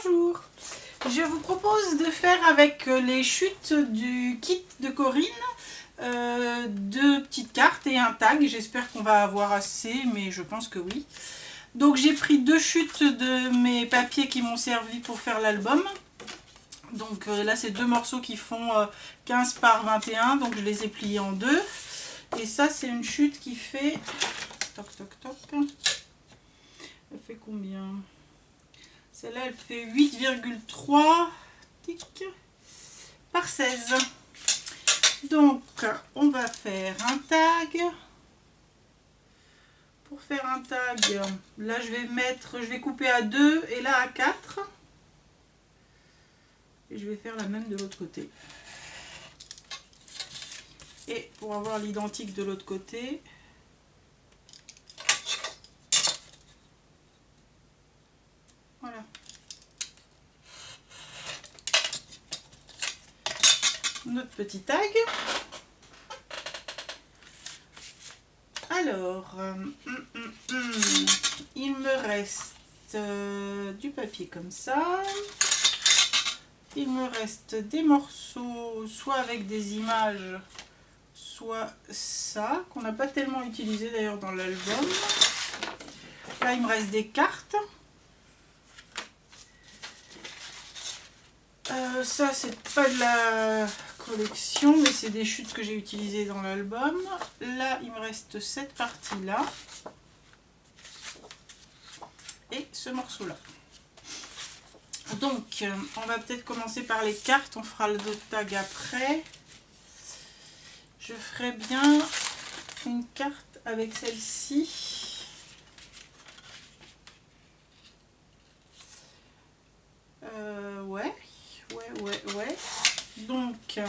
Bonjour, je vous propose de faire avec les chutes du kit de Corinne deux petites cartes et un tag. J'espère qu'on va avoir assez, mais je pense que oui. Donc j'ai pris deux chutes de mes papiers qui m'ont servi pour faire l'album. Donc là c'est deux morceaux qui font 15 par 21, donc je les ai pliés en deux. Et ça c'est une chute qui fait... Toc toc toc. Elle fait combien? Celle-là, elle fait 8,3 par 16. Donc, on va faire un tag. Pour faire un tag, là, je vais couper à 2 et là à 4. Et je vais faire la même de l'autre côté. Et pour avoir l'identique de l'autre côté, voilà. Notre petit tag. Alors, il me reste du papier comme ça. Il me reste des morceaux, soit avec des images, soit ça, qu'on n'a pas tellement utilisé d'ailleurs dans l'album. Là, il me reste des cartes. Ça, c'est pas de la collection, mais c'est des chutes que j'ai utilisées dans l'album. Là, il me reste cette partie-là. Et ce morceau-là. Donc, on va peut-être commencer par les cartes. On fera le tag après. Je ferai bien une carte avec celle-ci. Ouais. Donc,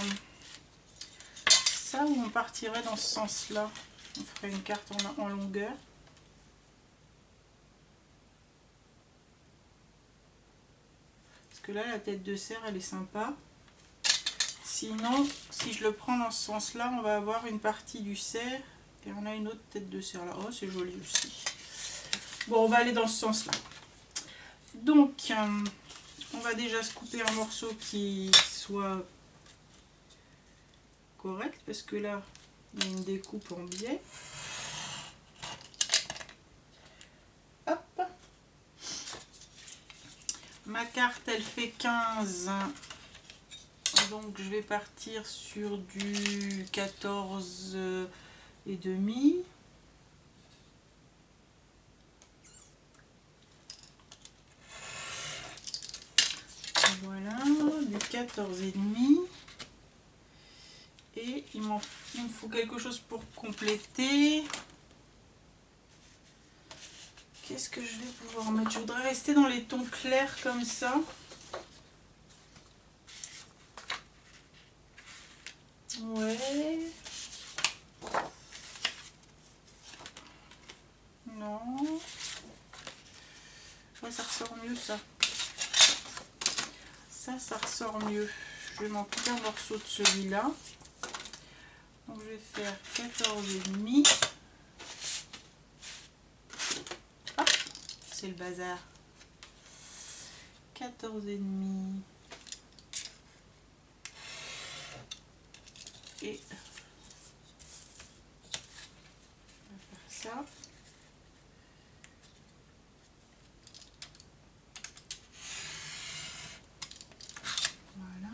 ça où on partirait dans ce sens-là. On ferait une carte en longueur. Parce que là, la tête de cerf, elle est sympa. Sinon, si je le prends dans ce sens-là, on va avoir une partie du cerf et on a une autre tête de cerf là. Oh, c'est joli aussi. Bon, on va aller dans ce sens-là. Donc, on va déjà se couper un morceau qui soit correct parce que là, il y a une découpe en biais. Hop. Ma carte, elle fait 15. Donc, je vais partir sur du 14 et demi. Voilà, du 14 et demi. Et il me faut quelque chose pour compléter. Qu'est-ce que je vais pouvoir mettre? Je voudrais rester dans les tons clairs comme ça. Ouais. Non. Ouais, ça ressort mieux ça. Ça ressort mieux. Je vais m'en couper un morceau de celui-là. Donc je vais faire 14,5. Hop, c'est le bazar. 14,5. Et on va faire ça. Voilà.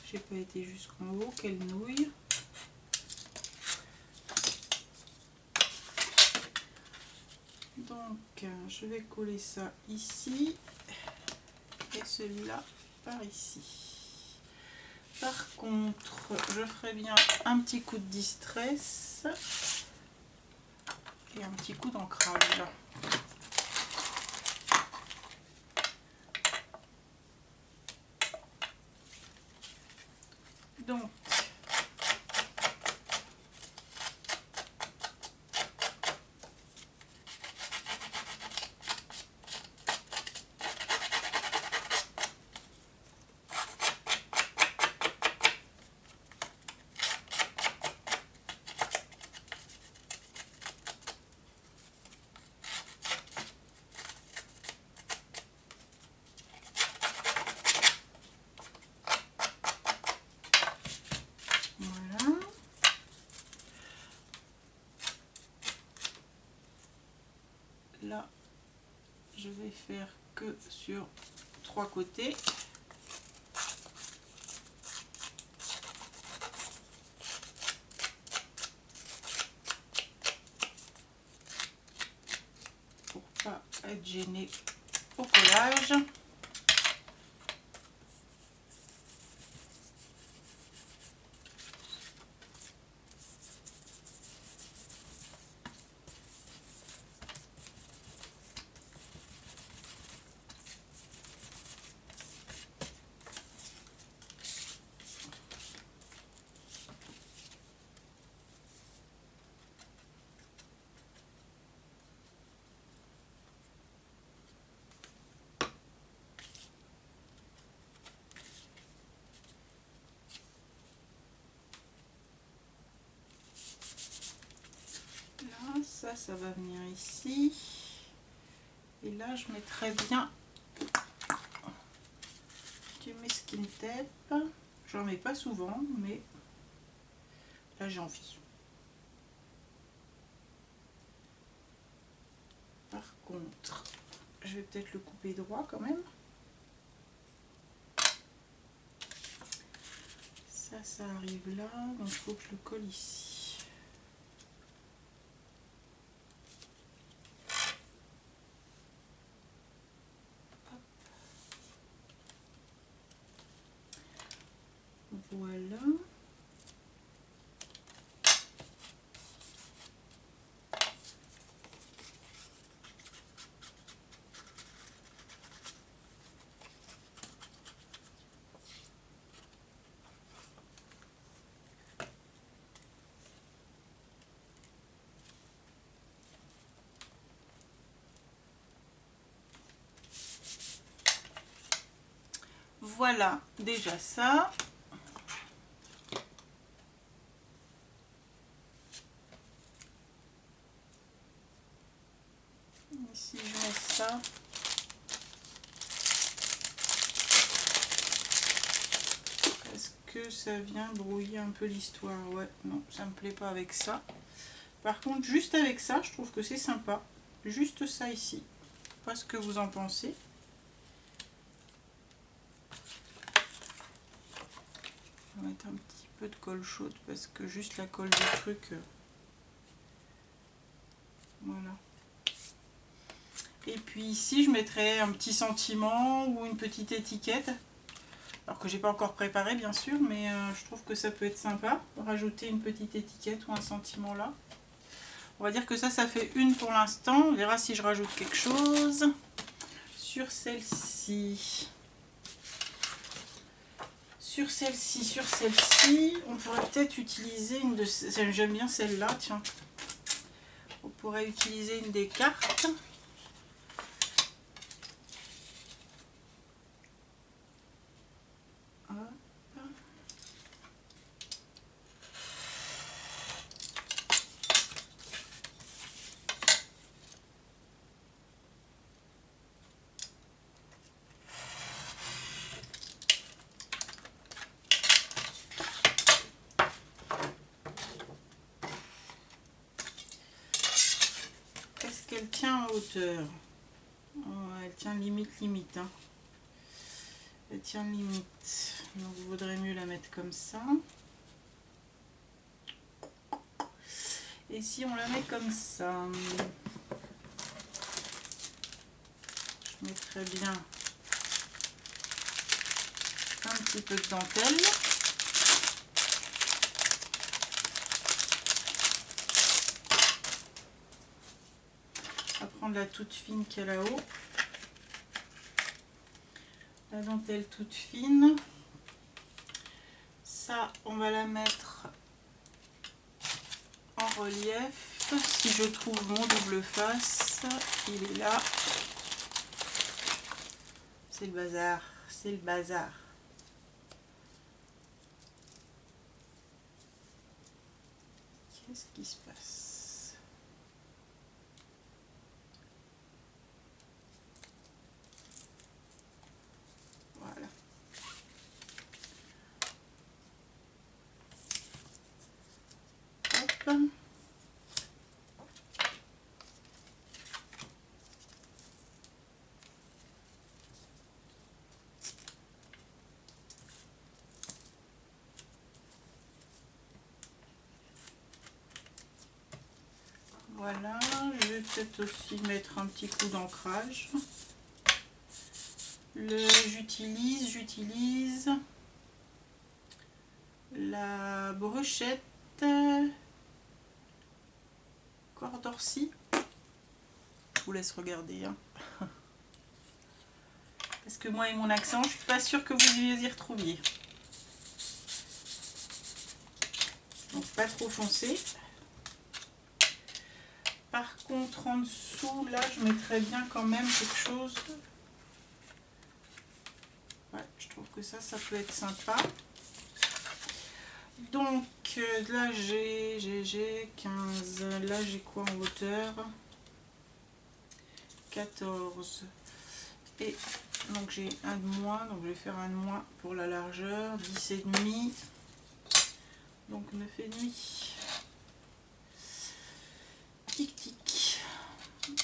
J'ai pas été jusqu'en haut, quelle nouille. Donc je vais coller ça ici et celui-là par ici. Par contre, je ferai bien un petit coup de distress et un petit coup d'ancrage. Donc, je vais faire que sur 3 côtés. Pour pas être gêné au collage. Ça va venir ici. Et là, je mettrai bien du masking tape. J'en mets pas souvent, mais là, j'ai envie. Par contre, je vais peut-être le couper droit quand même. Ça arrive là, donc il faut que je le colle ici. Voilà. Voilà, déjà ça. Ici, je mets ça. Est-ce que ça vient brouiller un peu l'histoire? Ouais, non, ça me plaît pas avec ça. Par contre, juste avec ça, je trouve que c'est sympa. Juste ça ici. Je sais pas ce que vous en pensez. On va mettre un petit peu de colle chaude parce que juste la colle du truc... voilà. Et puis ici, je mettrai un petit sentiment ou une petite étiquette. Alors que j'ai pas encore préparé, bien sûr, mais je trouve que ça peut être sympa. Rajouter une petite étiquette ou un sentiment là. On va dire que ça fait une pour l'instant. On verra si je rajoute quelque chose. Sur celle-ci. Sur celle-ci, on pourrait peut-être utiliser une de... J'aime bien celle-là, tiens. On pourrait utiliser une des cartes. Est-ce qu'elle tient en hauteur? Oh, elle tient limite. Hein. Elle tient limite. Donc il vaudrait mieux la mettre comme ça. Et si on la met comme ça, je mettrais bien un petit peu de dentelle. On va prendre la toute fine qu'il y a là-haut. La dentelle toute fine. Ça, on va la mettre en relief. Si je trouve mon double face, il est là. C'est le bazar, c'est le bazar. Qu'est-ce qui se passe? Voilà. Hop. Voilà, je vais peut-être aussi mettre un petit coup d'ancrage. J'utilise la brochette Cordorcy. Je vous laisse regarder. Hein. Parce que moi et mon accent, je suis pas sûre que vous y retrouviez. Donc pas trop foncé. Par contre, en dessous, là, je mettrais bien quand même quelque chose. Ouais, je trouve que ça peut être sympa. Donc là, j'ai 15. Là, j'ai quoi en hauteur? 14. Et donc, j'ai un de moins. Donc, je vais faire un de moins pour la largeur. 10,5. Donc, 9,5. Tic, tic. 9,5.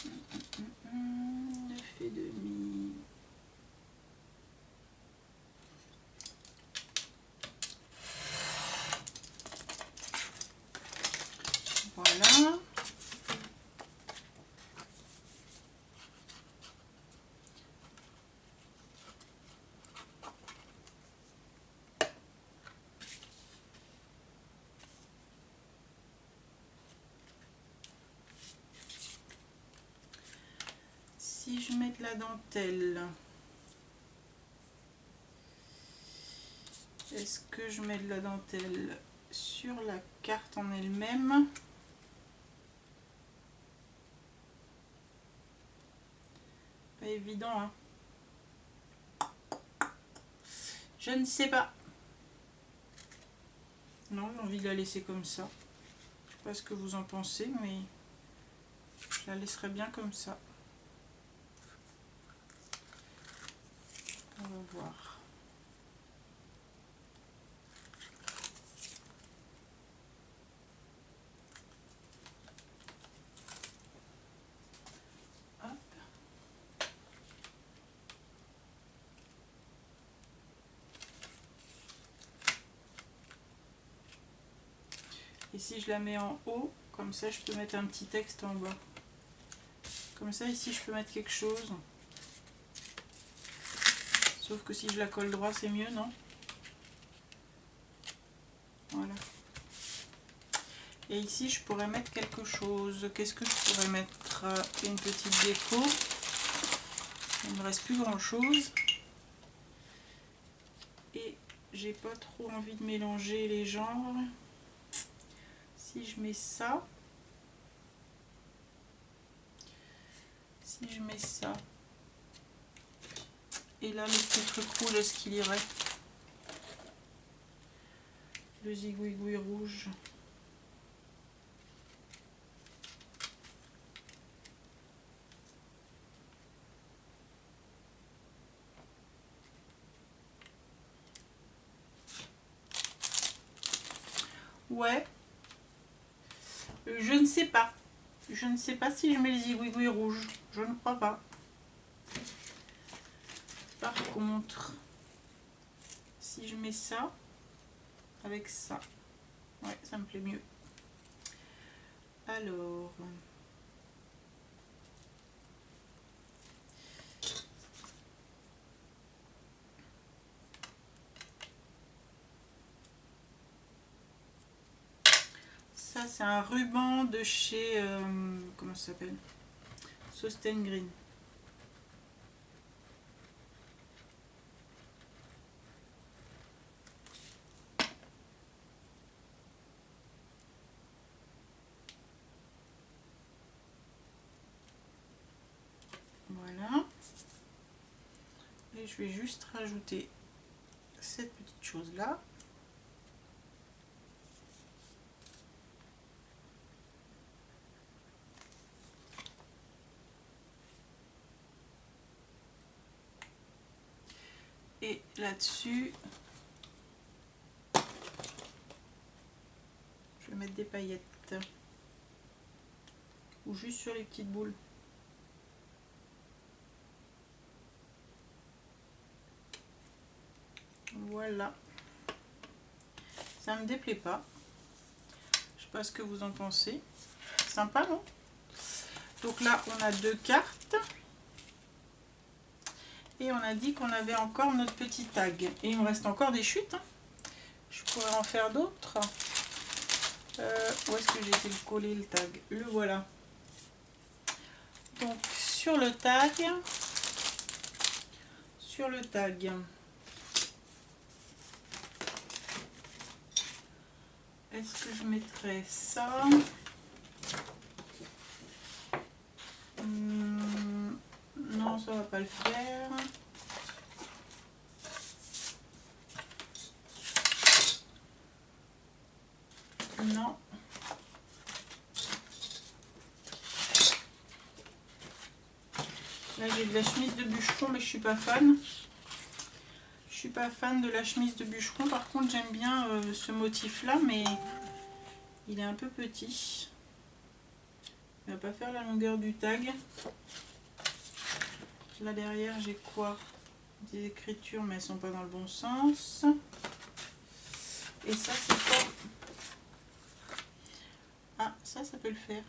Voilà. Si je mets de la dentelle, est-ce que je mets de la dentelle sur la carte en elle-même? Pas évident, hein. Je ne sais pas. Non, j'ai envie de la laisser comme ça. Je sais pas ce que vous en pensez, mais je la laisserai bien comme ça. On va voir. Hop. Et si je la mets en haut, comme ça je peux mettre un petit texte en bas. Comme ça ici je peux mettre quelque chose. Sauf que si je la colle droit c'est mieux, non? Voilà. Et ici je pourrais mettre quelque chose. Qu'est-ce que je pourrais mettre? Une petite déco. Il ne me reste plus grand chose. Et j'ai pas trop envie de mélanger les genres. Si je mets ça. Si je mets ça. Et là, le petit truc rouge, est-ce qu'il irait? Le zigouigoui rouge. Ouais. Je ne sais pas. Je ne sais pas si je mets les zigouigouis rouges. Je ne crois pas. Par contre, si je mets ça avec ça, ouais, ça me plaît mieux. Alors, ça c'est un ruban de chez, comment ça s'appelle? Sosten Green. Voilà. Et je vais juste rajouter cette petite chose là. Et là-dessus, je vais mettre des paillettes. Ou juste sur les petites boules. Voilà. Ça me déplaît pas. Je sais pas ce que vous en pensez. Sympa, non? Donc là, on a 2 cartes. Et on a dit qu'on avait encore notre petit tag. Et il me reste encore des chutes. Hein. Je pourrais en faire d'autres. Où est-ce que j'ai été le coller le tag? Le voilà. Donc sur le tag, est-ce que je mettrais ça? Non, ça va pas le faire. Non. Là j'ai de la chemise de bûcheron, mais je suis pas fan. Je suis pas fan de la chemise de bûcheron. Par contre, j'aime bien ce motif-là, mais il est un peu petit. Il va pas faire la longueur du tag. Là derrière, j'ai quoi? Des écritures, mais elles sont pas dans le bon sens. Et ça, c'est quoi? Ah, ça peut le faire.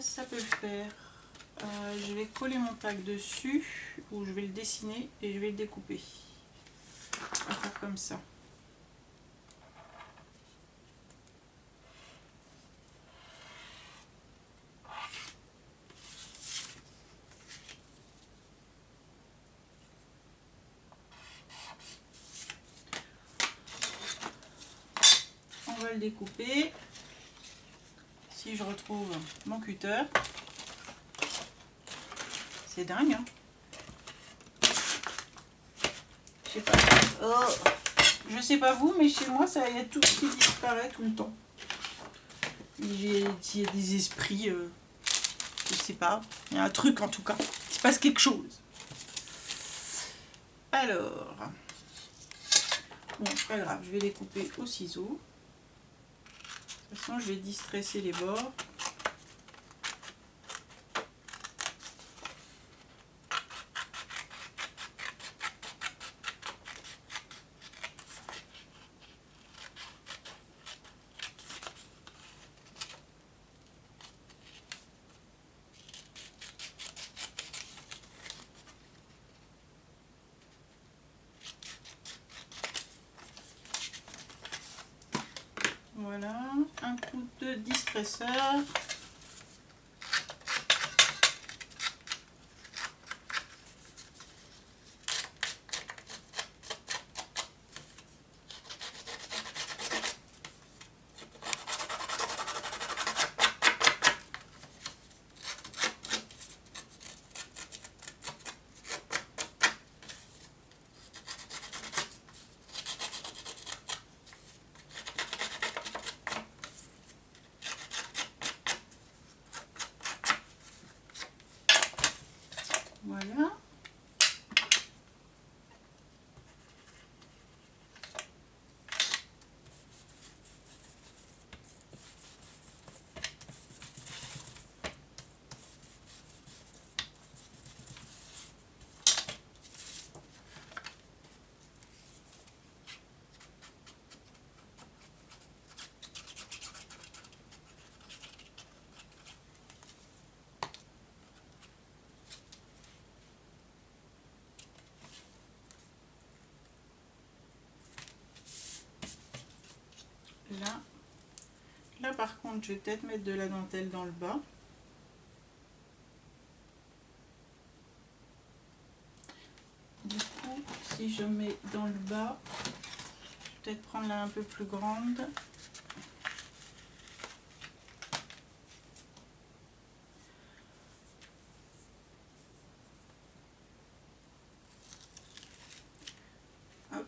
Ça peut le faire. Je vais coller mon tag dessus, ou je vais le dessiner et je vais le découper. On va faire comme ça. On va le découper. Si je retrouve mon cutter. C'est dingue, hein? Je sais pas. Oh. Je sais pas vous, mais chez moi, ça y a tout qui disparaît tout le temps. Il y a des esprits, je sais pas. Il y a un truc en tout cas. Il se passe quelque chose. Alors, bon, c'est pas grave, je vais les couper au ciseau. De toute façon, je vais distresser les bords. Voilà, un coup de distresseur. Voilà. Là par contre, je vais peut-être mettre de la dentelle dans le bas. Du coup, si je mets dans le bas, je vais peut-être prendre la un peu plus grande. Hop.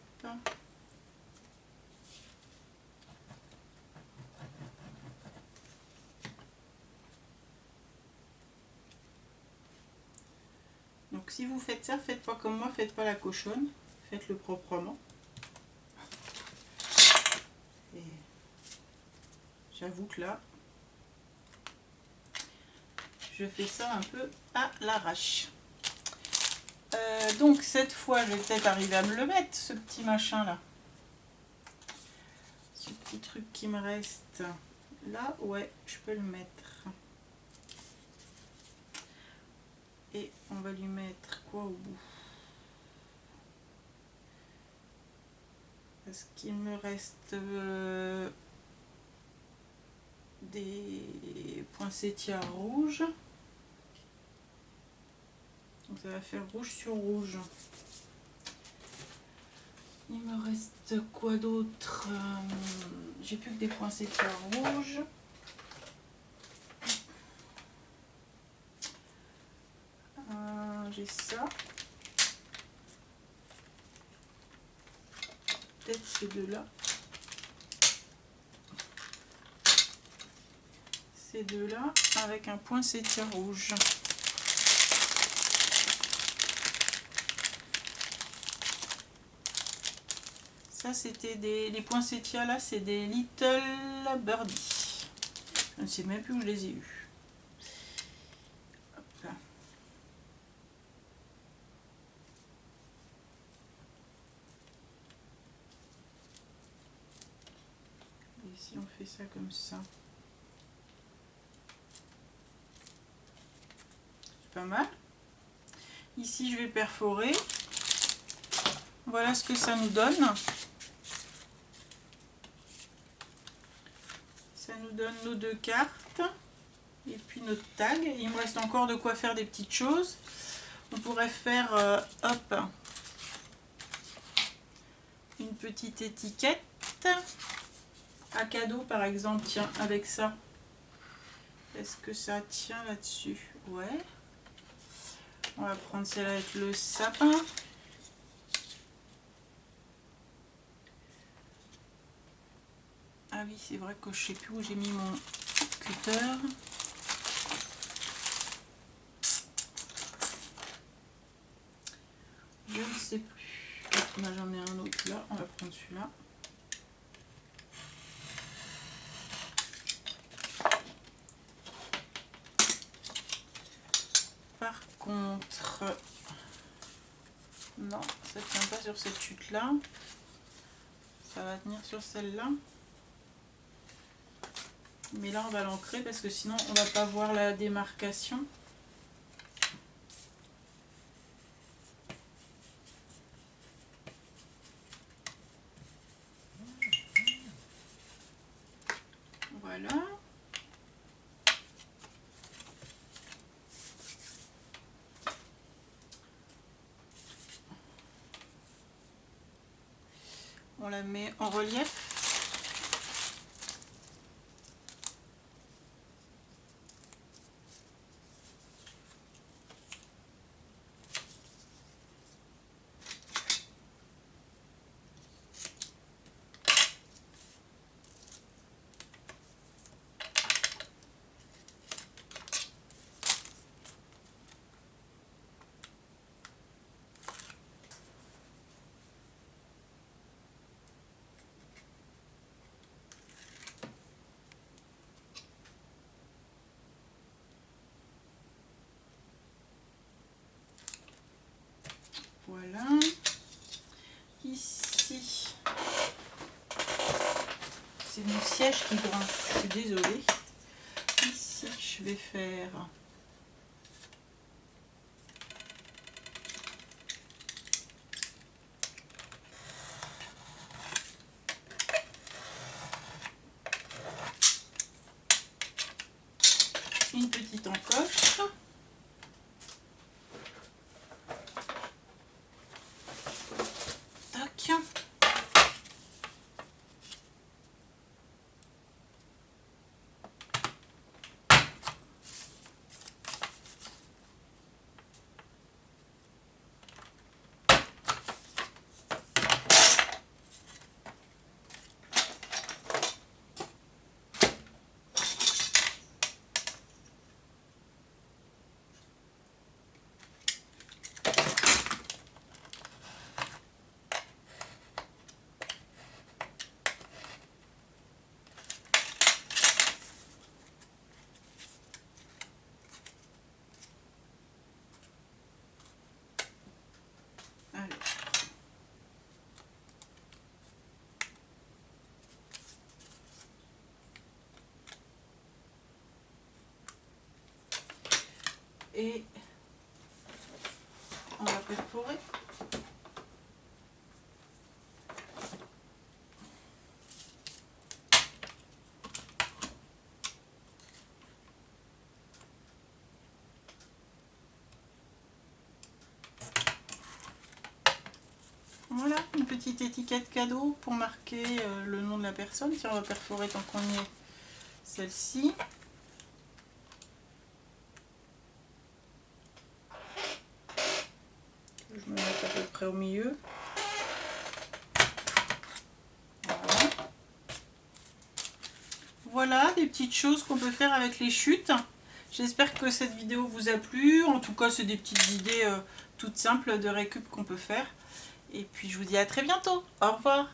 Donc si vous faites ça, faites pas comme moi, faites pas la cochonne, faites-le proprement. J'avoue que là, je fais ça un peu à l'arrache. Donc cette fois, je vais peut-être arriver à me le mettre, ce petit machin là. Ce petit truc qui me reste. Là, ouais, je peux le mettre. Et on va lui mettre quoi au bout? Parce qu'il me reste des poinsettias rouges. Donc ça va faire rouge sur rouge. Il me reste quoi d'autre? J'ai plus que des poinsettias rouges. J'ai ça. Peut-être ces deux-là. Ces deux-là avec un poinsettia rouge. Ça, c'était les poinsettias là, c'est des Little Birdie. Je ne sais même plus où je les ai eus. Hop là. Et si on fait ça comme ça, c'est pas mal. Ici, je vais perforer. Voilà ce que ça nous donne. Ça nous donne nos deux cartes. Et puis notre tag. Il me reste encore de quoi faire des petites choses. On pourrait faire, hop, une petite étiquette. À cadeau par exemple, tiens, avec ça. Est-ce que ça tient là-dessus? Ouais. On va prendre celle avec le sapin. Ah oui, c'est vrai que je sais plus où j'ai mis mon cutter. Je ne sais plus. Là, j'en ai un autre là. On va prendre celui-là. Par contre, non, ça ne tient pas sur cette chute là. Ça va tenir sur celle-là. Mais là, on va l'ancrer parce que sinon, on va pas voir la démarcation. Voilà. On la met en relief. Voilà. Ici, c'est mon siège qui grince. Je suis désolée. Ici, je vais faire une petite encoche. Tac. et on va perforer. Voilà, une petite étiquette cadeau pour marquer le nom de la personne. Tiens, on va perforer tant qu'on y est celle-ci. Je me mets à peu près au milieu. Voilà. Voilà des petites choses qu'on peut faire avec les chutes. J'espère que cette vidéo vous a plu. En tout cas, c'est des petites idées toutes simples de récup qu'on peut faire. Et puis, je vous dis à très bientôt. Au revoir.